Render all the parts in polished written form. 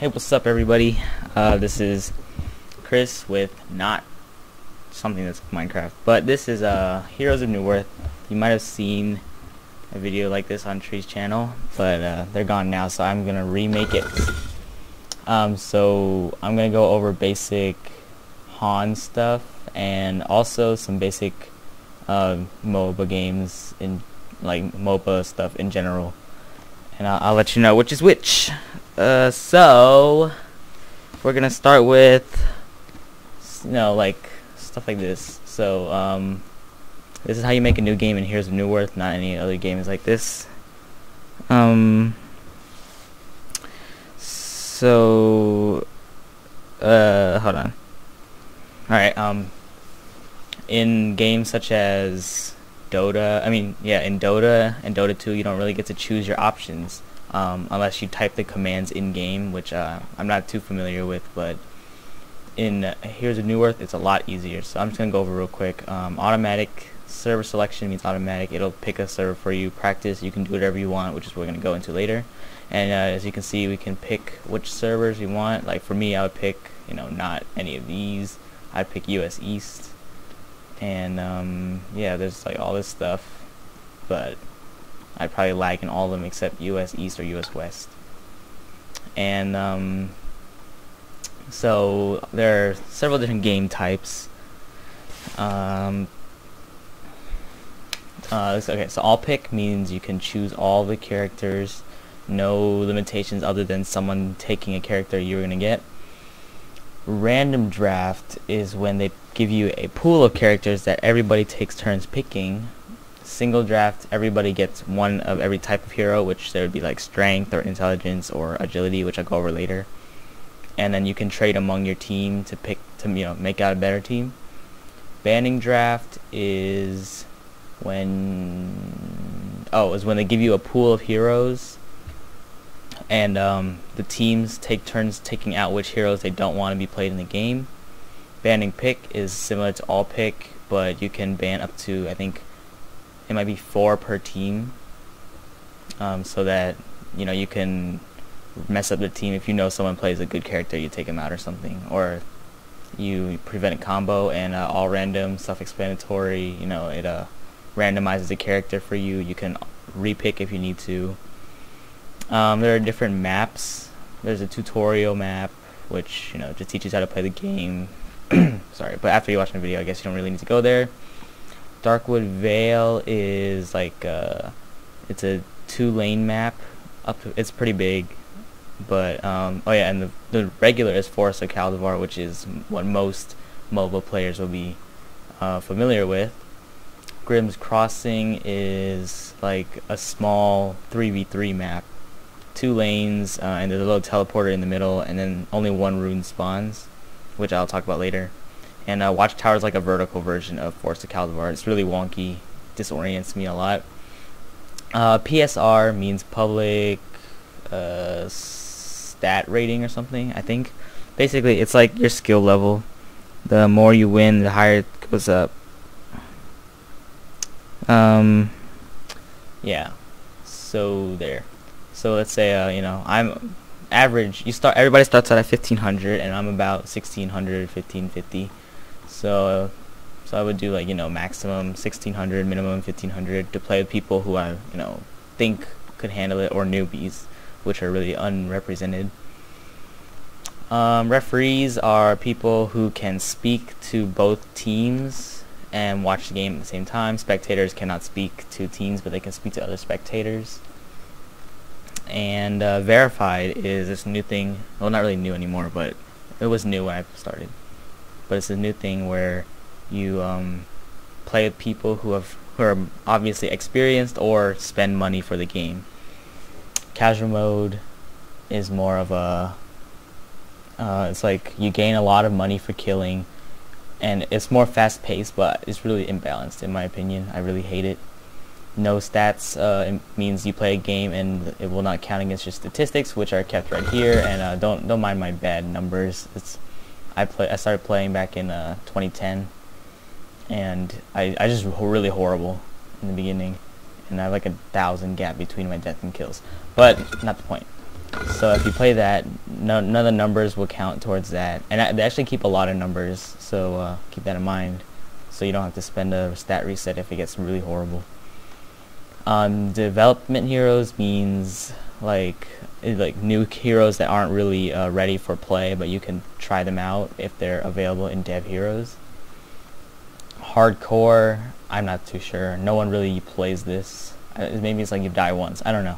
Hey, what's up, everybody? This is Chris with not something that's Minecraft, but this is Heroes of Newerth. You might have seen a video like this on Tree's channel, but they're gone now, so I'm gonna remake it. So I'm gonna go over basic Han stuff and also some basic MOBA games, in like MOBA stuff in general, and I'll let you know which is which. So we're gonna start with, like stuff like this. So this is how you make a new game in Heroes of Newerth, not any other games like this. So hold on. Alright, in games such as Dota, in Dota and Dota 2, you don't really get to choose your options unless you type the commands in-game, which I'm not too familiar with, but in Heroes of Newerth it's a lot easier. So I'm just going to go over real quick. Automatic server selection means automatic. It'll pick a server for you. Practice, you can do whatever you want, which is what we're going to go into later. And as you can see, we can pick which servers you want. Like for me, I would pick, not any of these. I'd pick US East. And yeah, there's like all this stuff, but I'd probably lag in all of them except US East or US West. And so there are several different game types. Okay, so all pick means you can choose all the characters, no limitations other than someone taking a character you're gonna get. Random draft is when they give you a pool of characters that everybody takes turns picking. Single draft, everybody gets one of every type of hero, which there would be like strength or intelligence or agility, which I'll go over later. And then you can trade among your team to pick to make out a better team. Banning draft is when they give you a pool of heroes, and the teams take turns taking out which heroes they don't want to be played in the game. Banning pick is similar to all pick, but you can ban up to, I think it might be 4 per team, so that you can mess up the team. If someone plays a good character, you take him out or something, or you prevent a combo. And all random, self-explanatory. It randomizes a character for you. You can repick if you need to. There are different maps. There's a tutorial map, which just teaches how to play the game. Sorry, but after you watch my video, I guess you don't really need to go there. Darkwood Vale is like it's a 2-lane map. It's pretty big, but and the regular is Forest of Caldivar, which is what most MOBA players will be familiar with. Grimm's Crossing is like a small 3v3 map, 2 lanes, and there's a little teleporter in the middle, and then only 1 rune spawns, which I'll talk about later. And Watchtower is like a vertical version of Forest of Caldivar. It's really wonky, disorients me a lot. PSR means public stat rating or something, I think. Basically, it's like your skill level. The more you win, the higher it goes up. Yeah. So there. So let's say I'm average. Everybody starts out at 1500, and I'm about 1600, 1550. So I would do maximum 1600, minimum 1500 to play with people who I think could handle it, or newbies, which are really unrepresented. Referees are people who can speak to both teams and watch the game at the same time. Spectators cannot speak to teams, but they can speak to other spectators. And verified is this new thing. Well, not really new anymore, but it was new when I started. But it's a new thing where you play with people who are obviously experienced or spend money for the game. Casual mode is more of a it's like you gain a lot of money for killing, and it's more fast-paced, but it's really imbalanced in my opinion. I really hate it. No stats, it means you play a game and it will not count against your statistics, which are kept right here. And don't mind my bad numbers. I started playing back in 2010, and I just really horrible in the beginning, and I have like 1,000 gap between my death and kills. But not the point. So if you play that, none of the numbers will count towards that, and they actually keep a lot of numbers, so keep that in mind, so you don't have to spend a stat reset if it gets really horrible. Development heroes means like new heroes that aren't really ready for play, but you can try them out if they're available in dev heroes. Hardcore, I'm not too sure. No one really plays this. Maybe it's like you die once. I don't know.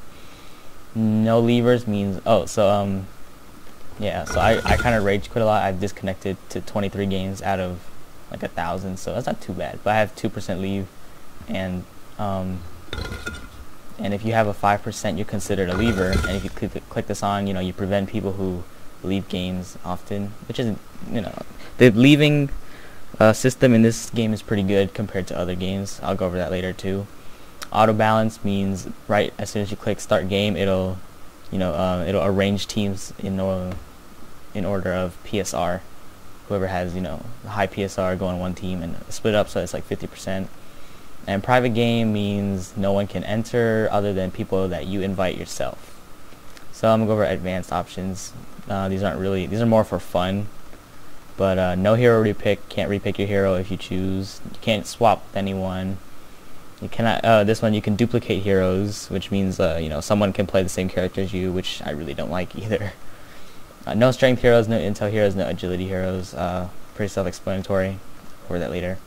No levers means yeah. So I kind of rage quit a lot. I've disconnected to 23 games out of like 1,000, so that's not too bad. But I have 2% leave, and if you have a 5%, you're considered a lever. And if you click this on, you prevent people who leave games often, which isn't, the leaving system in this game is pretty good compared to other games. I'll go over that later too. Auto balance means right as soon as you click start game, it'll it'll arrange teams in order of PSR. Whoever has high PSR go on one team and split up, so it's like 50%. And private game means no one can enter other than people that you invite yourself. So I'm gonna go over advanced options. These are more for fun. But no hero repick, can't repick your hero if you choose. You can't swap with anyone. You cannot. This one you can duplicate heroes, which means someone can play the same character as you, which I really don't like either. No strength heroes, no intel heroes, no agility heroes. Pretty self-explanatory. Cover that later.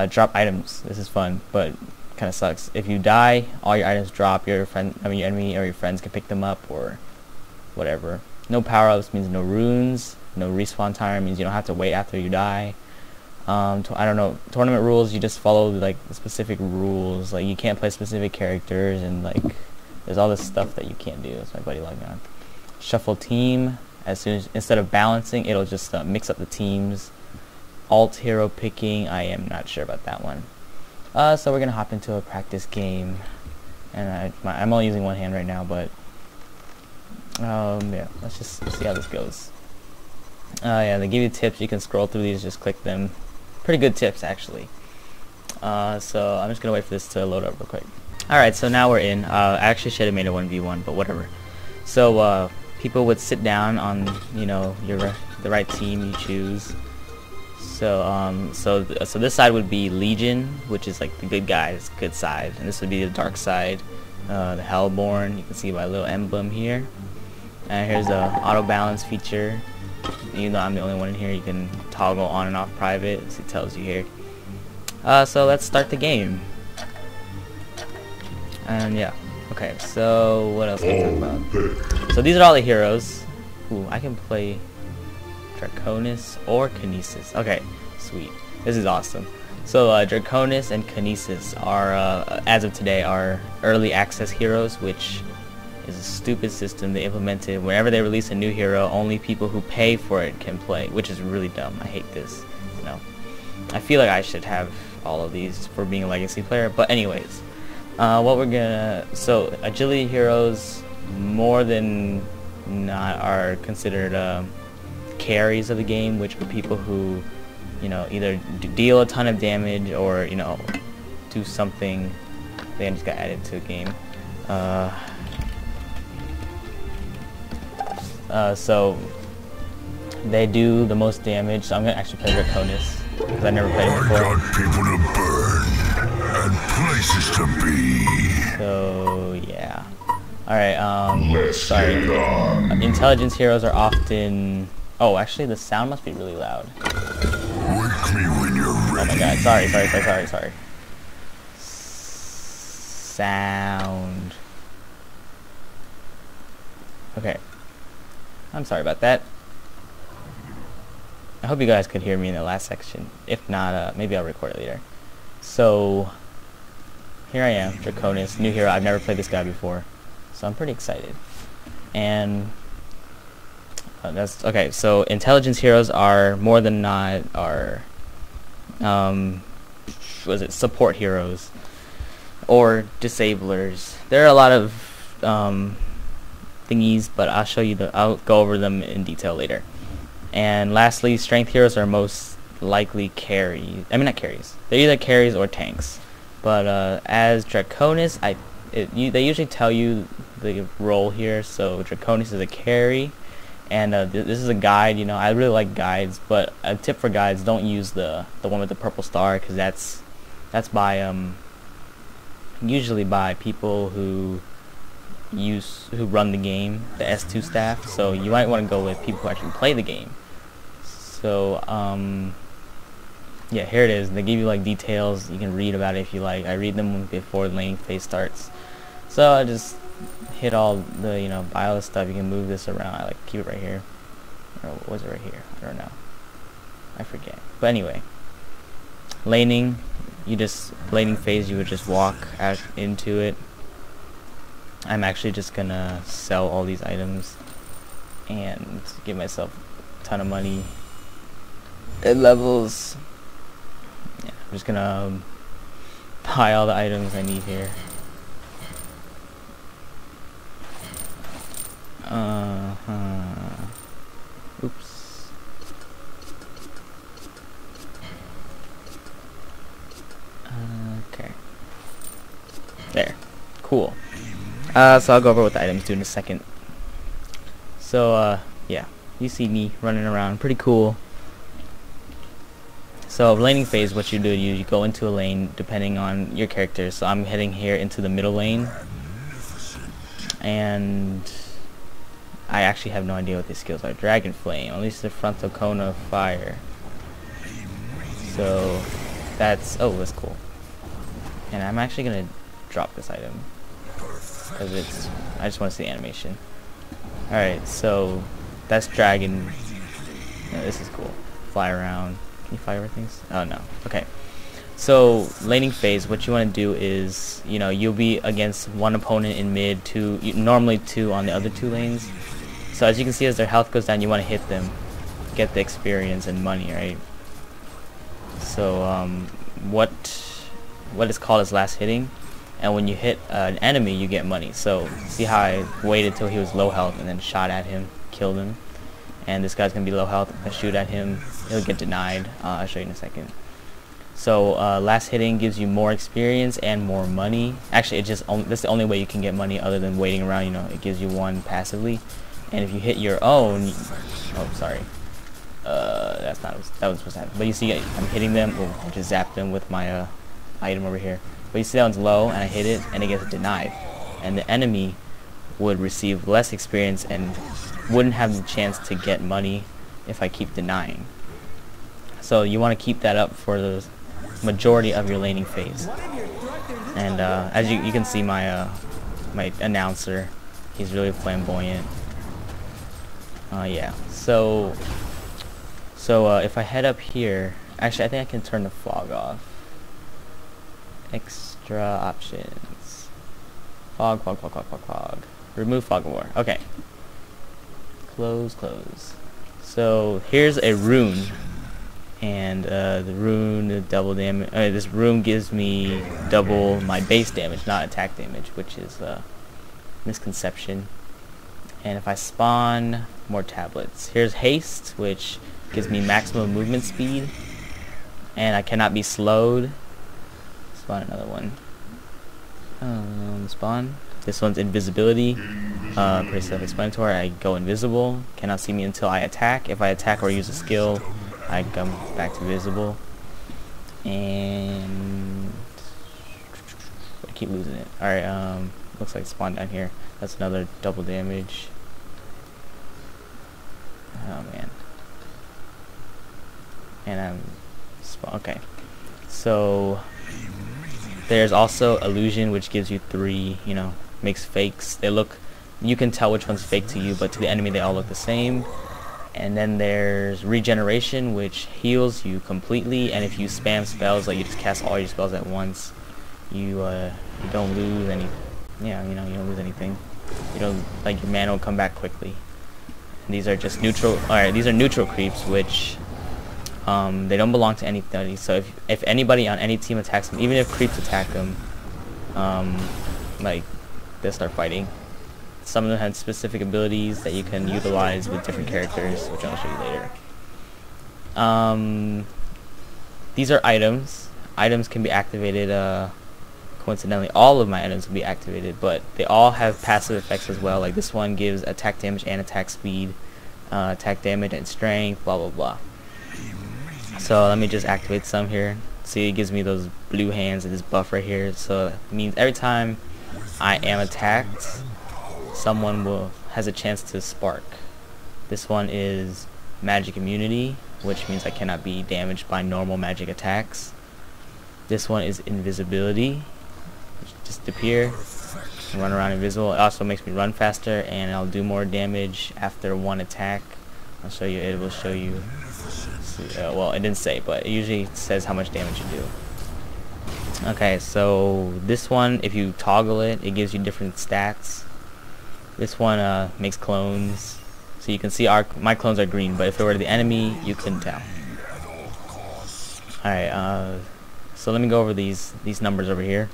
Drop items. This is fun, but kind of sucks. If you die, all your items drop. Your enemy or your friends can pick them up or whatever. No power-ups means no runes. No respawn time means you don't have to wait after you die. I don't know, tournament rules, you just follow like the specific rules. Like you can't play specific characters, and like there's all this stuff that you can't do. That's my buddy logging on. Shuffle team. Instead of balancing, it'll just mix up the teams. Alt hero picking, I am not sure about that one. So we're gonna hop into a practice game, and I'm only using one hand right now, but yeah, let's just see how this goes. Yeah, they give you tips. You can scroll through these, just click them. Pretty good tips, actually. So I'm just gonna wait for this to load up real quick. Alright, so now we're in. I actually should have made a 1v1, but whatever. So people would sit down on the right team you choose. So so this side would be Legion, which is like the good guys, good side, and this would be the dark side, the Hellborn. You can see my little emblem here. And here's the auto balance feature. Even though I'm the only one in here, you can toggle on and off private, as it tells you here. So let's start the game. And yeah, okay, so what else can I talk about? So these are all the heroes. Ooh, I can play Draconis or Kinesis. Okay, sweet. This is awesome. So Draconis and Kinesis are, as of today, are early access heroes, which is a stupid system they implemented. Whenever they release a new hero, only people who pay for it can play, which is really dumb. I hate this. I feel like I should have all of these for being a legacy player, but anyways, so agility heroes more than not are considered carries of the game, which are people who either deal a ton of damage or do something. They just got added to a game. So they do the most damage, so I'm gonna actually play Draconis because I never played it before. I got people to burn and places to be. So yeah. Alright, sorry. Intelligence heroes are often... Oh, actually the sound must be really loud. Wake me when you're ready. Oh my god, sorry. Sound. Okay. I'm sorry about that. I hope you guys could hear me in the last section. If not, maybe I'll record it later. So, here I am, Draconis, new hero. I've never played this guy before, so I'm pretty excited. And that's okay. So, intelligence heroes are more than not support heroes or disablers. There are a lot of thingies, but I'll go over them in detail later. And lastly, strength heroes are most likely carries. I mean, not carries. They're either carries or tanks. But as Draconis, they usually tell you the role here. So Draconis is a carry, and this is a guide. You know, I really like guides, but a tip for guides: don't use the one with the purple star, because that's by usually by people who run the game, the S2 staff. So you might want to go with people who actually play the game. So yeah, here it is. They give you like details. You can read about it if you like. I read them before the laning phase starts. So I just hit all the, you know, buy all this stuff. You can move this around. I like keep it right here. Or was it right here? I don't know. I forget. But anyway, laning. Laning phase. You would just walk out into it. I'm actually just gonna sell all these items and give myself a ton of money and levels. Yeah, I'm just gonna buy all the items I need here. Oops. Okay. There. Cool. So I'll go over what the items do in a second. So yeah, you see me running around, pretty cool. So laning phase, what you do, you go into a lane depending on your character. So I'm heading here into the middle lane, and I actually have no idea what these skills are. Dragon Flame, at least the frontal cone of fire. So that's cool. And I'm actually gonna drop this item because I just want to see the animation. Alright, so that's dragon. Yeah, this is cool. Fly around. Can you fly over things? Oh no. Okay. So laning phase, what you want to do is, you know, you'll be against one opponent in mid, normally two on the other two lanes. So as you can see, as their health goes down, you want to hit them, get the experience and money, right? So what is called is last hitting, and when you hit an enemy, you get money. So see how I waited till he was low health and then shot at him, killed him, and this guy's gonna be low health. If I shoot at him, he'll get denied. I'll show you in a second. So last hitting gives you more experience and more money. Actually, that's the only way you can get money other than waiting around. You know, it gives you one passively, and if you hit your own, oh sorry, that was supposed to happen. But you see, I'm hitting them. I just zapped them with my item over here. But you see that one's low, and I hit it, and it gets denied, and the enemy would receive less experience and wouldn't have the chance to get money if I keep denying. So you want to keep that up for the majority of your laning phase. And as you can see, my my announcer, he's really flamboyant. Yeah. So if I head up here, actually I think I can turn the fog off. Extra options. Fog. Remove fog of war. Okay. Close. So here's a rune. And the rune, the double damage. This rune gives me double my base damage, not attack damage, which is a misconception. And if I spawn more tablets, here's haste, which gives me maximum movement speed, and I cannot be slowed. Spawn another one. Spawn. This one's invisibility. Pretty self-explanatory. I go invisible. Cannot see me until I attack. If I attack or use a skill, I come back to visible. And I keep losing it. Alright, looks like spawn down here. That's another double damage. Oh man. And I'm okay. So there's also illusion, which gives you 3, you know, makes fakes. You can tell which one's fake to you, but to the enemy they all look the same. And then there's regeneration, which heals you completely, and if you spam spells, like you just cast all your spells at once, you don't lose any. Yeah, you know, you don't lose anything. You don't, like, your mana will come back quickly. And these are just neutral. Alright, these are neutral creeps, which they don't belong to anybody. So if anybody on any team attacks them, even if creeps attack them, like, they'll start fighting. Some of them have specific abilities that you can utilize with different characters, which I'll show you later. These are items. Items can be activated coincidentally all of my items will be activated, but they all have passive effects as well. Like this one gives attack damage and attack speed, attack damage and strength, blah blah blah. So let me just activate some here. See, it gives me those blue hands and this buff right here, so it means every time I am attacked, someone has a chance to spark. This one is magic immunity, which means I cannot be damaged by normal magic attacks. This one is invisibility, just appear and run around invisible. It also makes me run faster, and I'll do more damage after one attack. I'll show you. It will show you. Well, it didn't say, but it usually says how much damage you do. Okay, so this one, if you toggle it, it gives you different stats. This one makes clones, so you can see my clones are green, but if it were the enemy, you couldn't tell. Alright, so let me go over these numbers over here.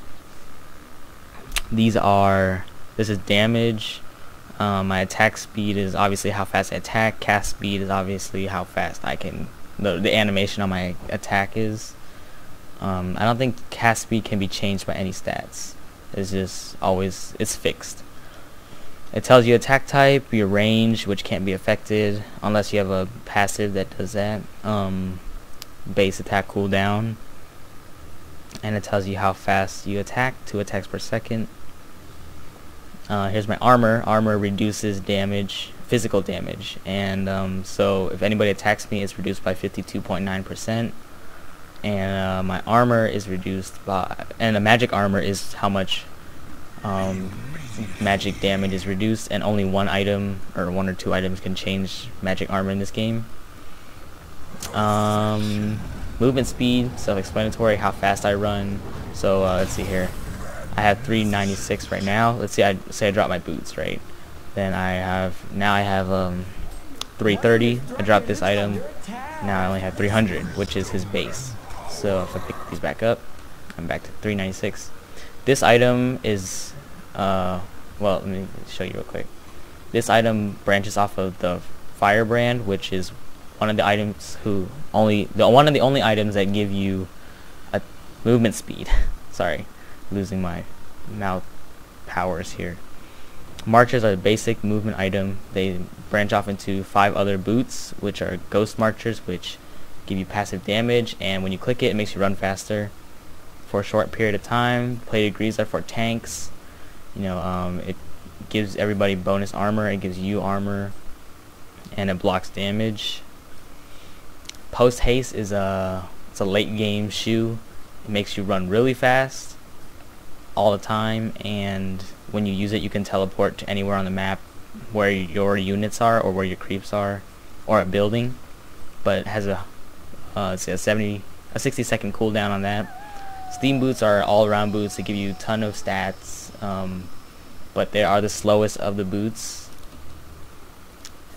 This is damage. My attack speed is obviously how fast I attack. Cast speed is obviously how fast I can, the animation on my attack is. I don't think cast speed can be changed by any stats. It's just always, it's fixed. It tells you attack type, your range, which can't be affected unless you have a passive that does that. Base attack cooldown. And it tells you how fast you attack, 2 attacks per second. Here's my armor. Armor reduces damage, physical damage, and so if anybody attacks me, it's reduced by 52.9%. And my armor is reduced by, and the magic armor is how much magic damage is reduced, and only one item or 1 or 2 items can change magic armor in this game. Movement speed, self-explanatory, how fast I run. So let's see here. I have 396 right now. Let's see, I drop my boots, right? Then I have 330. I dropped this item. Now I only have 300, which is his base. So if I pick these back up, I'm back to 396. This item is well, let me show you real quick. This item branches off of the firebrand, which is one of the items one of the only items that give you a movement speed. Sorry, losing my mouth powers here. Marchers are a basic movement item. They branch off into 5 other boots, which are ghost marchers, which give you passive damage, and when you click it, it makes you run faster for a short period of time. Plated greaves are for tanks. You know, it gives everybody bonus armor. It gives you armor, and it blocks damage. Post haste is it's a late game shoe. It makes you run really fast all the time, and when you use it, you can teleport to anywhere on the map where your units are or where your creeps are, or a building. But it has a 60-second cooldown on that. Steam boots are all-around boots. They give you a ton of stats, but they are the slowest of the boots.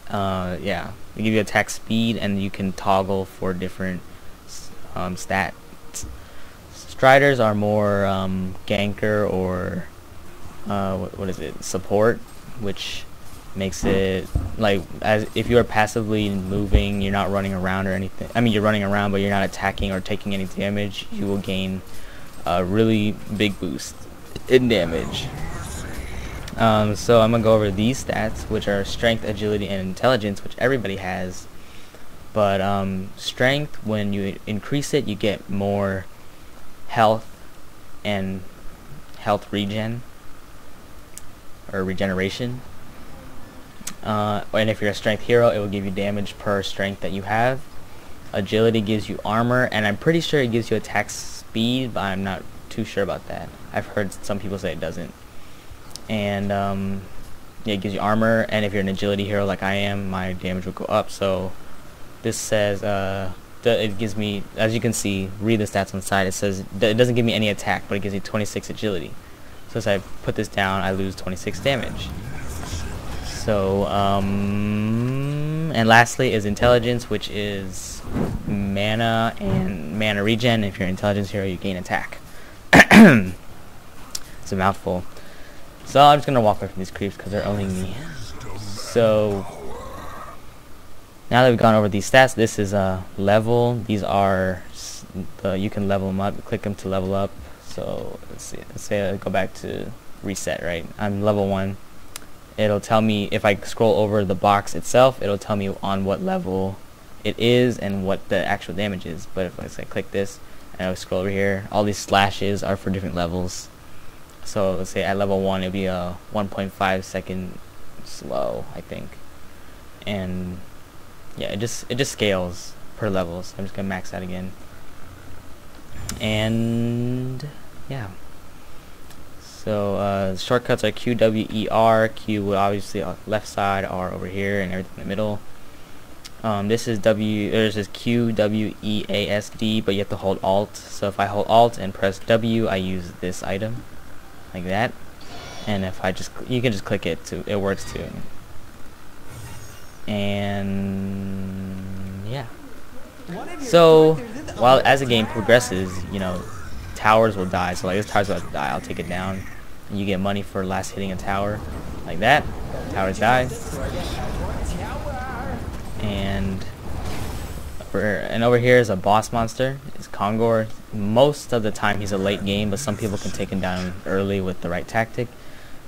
Yeah, they give you attack speed, and you can toggle for different stats. Striders are more ganker or what is it? Support, which makes it like as if you are passively moving, you're not running around or anything. I mean, you're running around, but you're not attacking or taking any damage. You will gain a really big boost in damage. So I'm gonna go over these stats, which are strength, agility, and intelligence, which everybody has. But strength, when you increase it, you get more health and health regen or regeneration. And if you're a strength hero, it will give you damage per strength that you have. Agility gives you armor, and I'm pretty sure it gives you attack speed, but I'm not too sure about that. I've heard some people say it doesn't. And yeah, it gives you armor, and if you're an agility hero like I am, my damage will go up. So this says it gives me, as you can see, read the stats on the side, it says it doesn't give me any attack, but it gives me 26 agility. So as I put this down, I lose 26 damage. So and lastly is intelligence, which is mana and mana regen. If you're an intelligence hero, you gain attack. It's a mouthful. So I'm just gonna walk away from these creeps because they're owning me. So now that we've gone over these stats, this is a level. These are you can level them up. Click them to level up. So let's see. Let's say I go back to reset. Right, I'm level 1. It'll tell me if I scroll over the box itself. It'll tell me on what level it is and what the actual damage is. But if I say click this and I scroll over here, all these slashes are for different levels. So let's say at level 1 it'll be a 1.5 second slow, I think. And yeah, it just scales per level. So I'm just gonna max that again. And yeah. So shortcuts are Q, W, E, R. Q will obviously on the left side, R over here, and everything in the middle. This is Q, W, E, A, S, D, but you have to hold Alt. So if I hold Alt and press W, I use this item, like that. And if I you can just click it too. It works too. And yeah. So while as the game progresses, you know, towers will die. So like this tower's about to die, I'll take it down, and you get money for last hitting a tower, like that. Towers die. And over here is a boss monster. It's Kongor. Most of the time he's a late game, but some people can take him down early with the right tactic.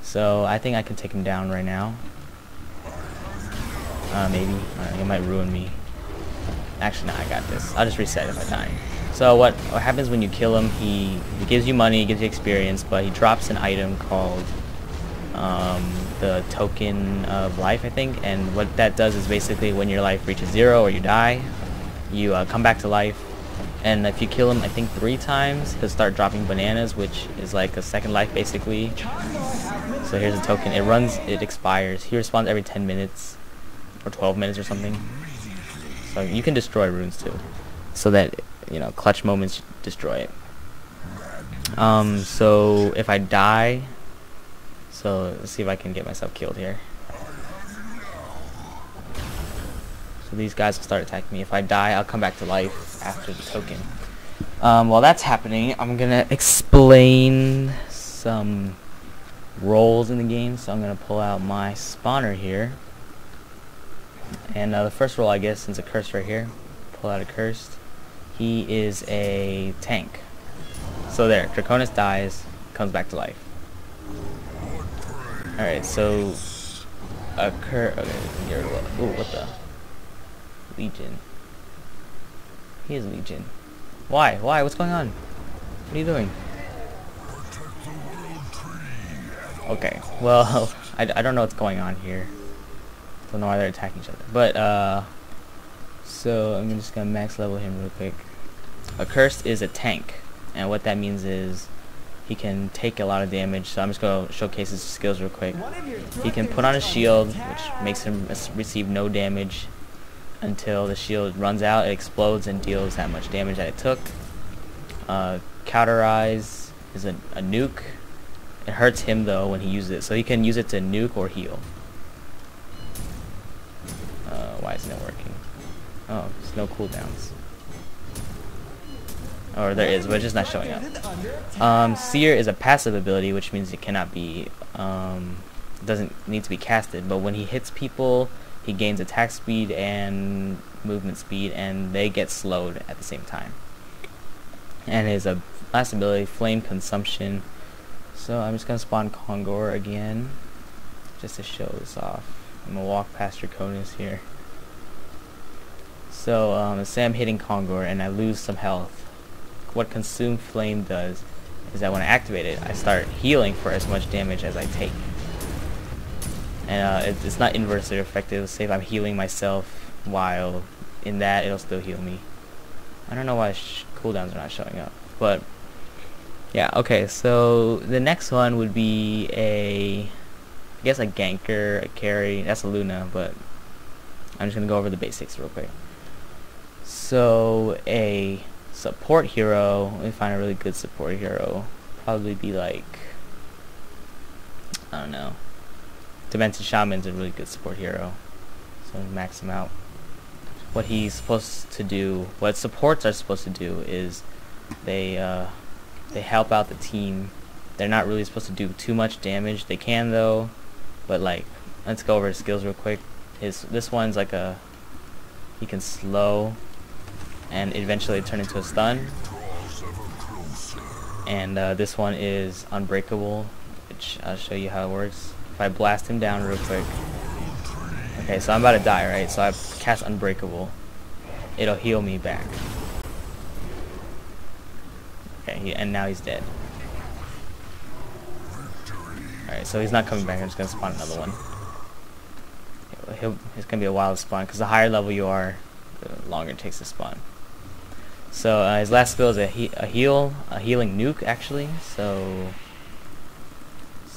So I think I can take him down right now. Maybe. It might ruin me. Actually, no, I got this. I'll just reset if I die. So what happens when you kill him, he gives you money, gives you experience, but he drops an item called the token of life, I think. And what that does is basically when your life reaches 0 or you die, you come back to life. And if you kill him, I think 3 times, he'll start dropping bananas, which is like a second life basically. So here's a token. It expires. He respawns every 10 minutes or 12 minutes or something. So you can destroy runes too, so that, you know, clutch moments destroy it. So if I die, so let's see if I can get myself killed here. So these guys will start attacking me. If I die, I'll come back to life after the token. While that's happening, I'm gonna explain some roles in the game. So I'm gonna pull out my spawner here. And the first role, I guess, since a cursed right here, pull out a cursed. He is a tank. So there, Draconis dies, comes back to life. Alright, so okay, ooh, what the? Legion. He is Legion. Why? What's going on? What are you doing? Okay, well, I don't know what's going on here. Don't know why they're attacking each other. But so I'm just gonna max level him real quick. A cursed is a tank, and what that means is he can take a lot of damage. So I'm just gonna showcase his skills real quick. He can put on a shield, which makes him receive no damage until the shield runs out. It explodes and deals that much damage that it took. Cauterize is a nuke. It hurts him though when he uses it, so he can use it to nuke or heal. Why isn't it working? Oh, there's no cooldowns. Or there is, but it's just not showing up. Seer is a passive ability, which means it cannot be, doesn't need to be casted. But when he hits people, he gains attack speed and movement speed, and they get slowed at the same time. And his last ability, Flame Consumption. So I'm just gonna spawn Kongor again, just to show this off. I'm gonna walk past Draconis here. So say I'm hitting Kongor and I lose some health. What Consume Flame does is that when I activate it, I start healing for as much damage as I take. And it's not inversely effective. Say if I'm healing myself while in that, it'll still heal me. I don't know why cooldowns are not showing up, but yeah. Okay, so the next one would be I guess a ganker, a carry. That's a Luna, but I'm just gonna go over the basics real quick. So a support hero, let me find a really good support hero. Probably be like, I don't know, Dimension Shaman's a really good support hero. So max him out. What he's supposed to do, what supports are supposed to do is they help out the team. They're not really supposed to do too much damage. They can though, but like, let's go over his skills real quick. This one's like he can slow and eventually turn into a stun. And this one is unbreakable, which I'll show you how it works. If I blast him down real quick. Okay, so I'm about to die, right? So I cast unbreakable. It'll heal me back. Okay, and now he's dead. Alright, so he's not coming back. I'm just gonna spawn another one. It's gonna be a while to spawn because the higher level you are, the longer it takes to spawn. So his last spell is a healing nuke actually. So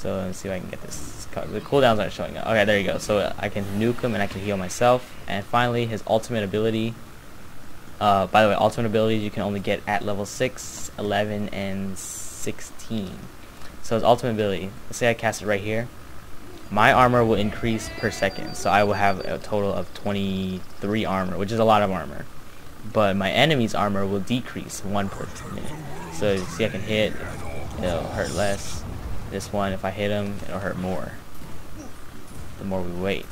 let's see if I can get this. The cooldowns aren't showing up. Okay, there you go. So I can nuke him and I can heal myself. And finally, his ultimate ability. By the way, ultimate abilities you can only get at level 6, 11, and 16. So his ultimate ability. Let's say I cast it right here. My armor will increase per second, so I will have a total of 23 armor, which is a lot of armor. But my enemy's armor will decrease 1 per minute. So you see I can hit, it'll hurt less. This one, if I hit him, it'll hurt more the more we wait.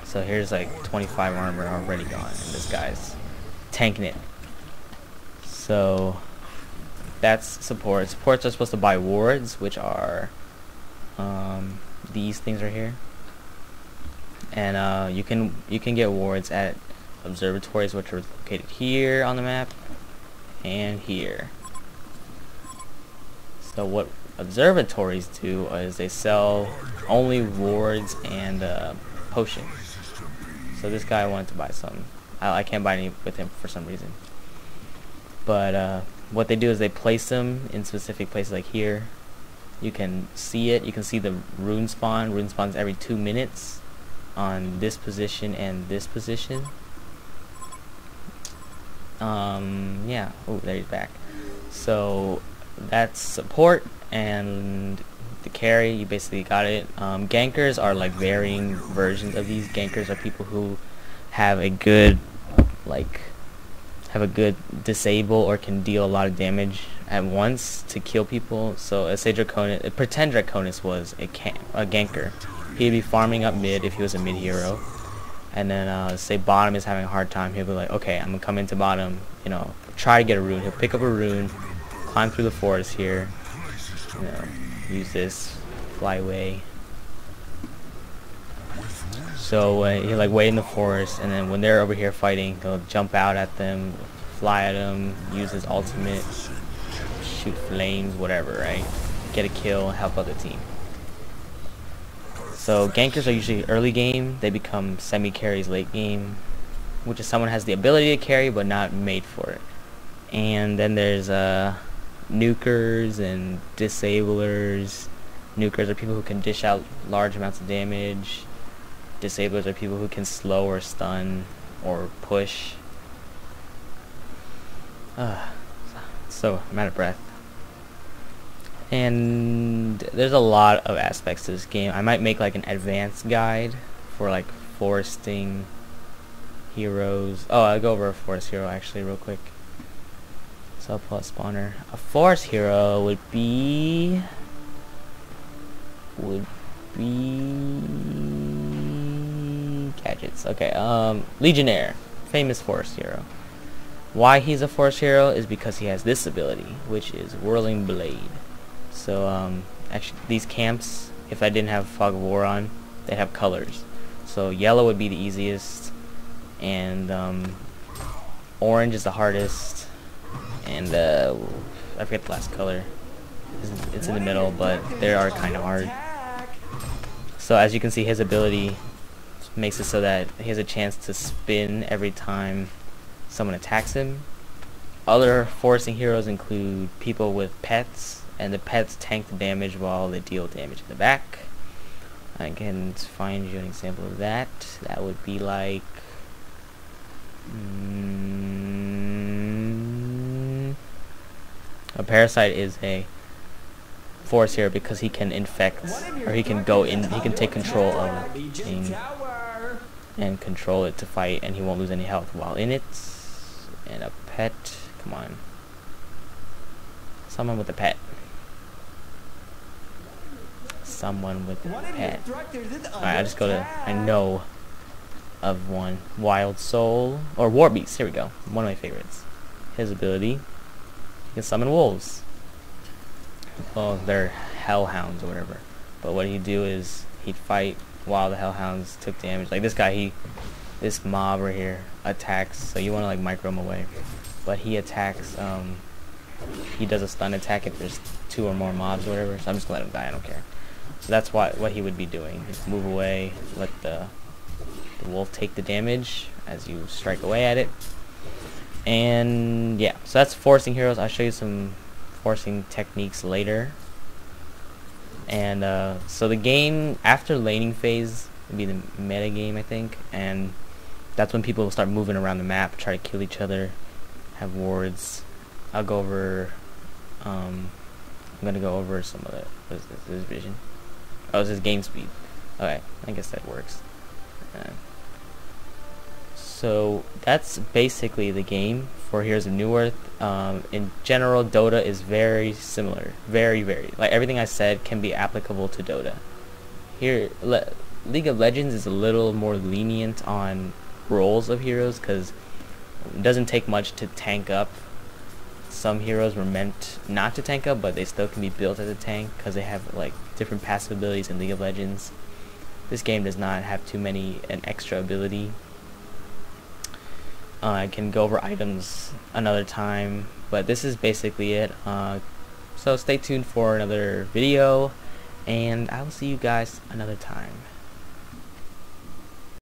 So here's like 25 armor already gone, and this guy's tanking it. So that's support. Supports are supposed to buy wards, which are these things right here, and you can get wards at observatories, which are located here on the map and here. So what observatories do is they sell only wards and potions. So this guy wanted to buy some. I can't buy any with him for some reason. But what they do is they place them in specific places like here. You can see it. You can see the rune spawn. Rune spawns every 2 minutes on this position and this position. Yeah. Oh, there he's back. So that's support, and the carry, you basically got it. Gankers are like varying versions of these. Gankers are people who have a good disable or can deal a lot of damage at once to kill people. So let's say pretend Draconis was a ganker. He'd be farming up mid if he was a mid hero, and then say bottom is having a hard time. He'll be like, okay, I'm gonna come into bottom, you know, try to get a rune. He'll pick up a rune, climb through the forest here, you know, use this, fly away. So he'll like wait in the forest, and then when they're over here fighting, he'll jump out at them, fly at them, use his ultimate, shoot flames, whatever, right? Get a kill, help out the team. So gankers are usually early game. They become semi-carries late game, which is someone has the ability to carry but not made for it. And then there's nukers and disablers. Nukers are people who can dish out large amounts of damage. Disablers are people who can slow or stun or push. So I'm out of breath. And there's a lot of aspects to this game. I might make like an advanced guide for like foresting heroes. Oh, I'll go over a forest hero actually real quick. So I'll pull a spawner. A forest hero would be gadgets. Okay, Legionnaire, famous forest hero. Why he's a forest hero is because he has this ability, which is Whirling Blade. So actually these camps, if I didn't have Fog of War on, they have colors. So yellow would be the easiest, and orange is the hardest, and I forget the last color. It's in the middle, but they are kind of hard. So as you can see, his ability makes it so that he has a chance to spin every time someone attacks him. Other foresting heroes include people with pets, and the pets tank the damage while they deal damage in the back. I can find you an example of that. That would be like a Parasite is a forest hero because he can infect, or he can go in, he can take control of a thing and control it to fight, and he won't lose any health while in it. And a pet, come on, someone with a pet. Someone with a pet. Alright, I'll just go to, I know of one. Wild Soul, or War Beast, here we go. One of my favorites. His ability, he can summon wolves. well, they're hellhounds or whatever. But what he'd do is he'd fight while the hellhounds took damage. Like this mob right here attacks, so you want to like micro him away. But he attacks, he does a stun attack if there's 2 or more mobs or whatever. So I'm just gonna let him die, I don't care. So that's what he would be doing. Just move away, let the wolf take the damage as you strike away at it. And yeah, so that's forcing heroes. I'll show you some forcing techniques later. And so the game after laning phase would be the meta game, I think, and that's when people will start moving around the map, try to kill each other, have wards. I'll go over I'm gonna go over some of it. What is this vision? Oh, this is game speed. Okay, I guess that works. So that's basically the game for Heroes of Newerth. In general, Dota is very similar, very like everything I said can be applicable to Dota. Here, League of Legends is a little more lenient on roles of heroes because it doesn't take much to tank up. Some heroes were meant not to tank up, but they still can be built as a tank because they have like different passive abilities in League of Legends. This game does not have too many an extra ability. I can go over items another time, but this is basically it. So stay tuned for another video, and I will see you guys another time.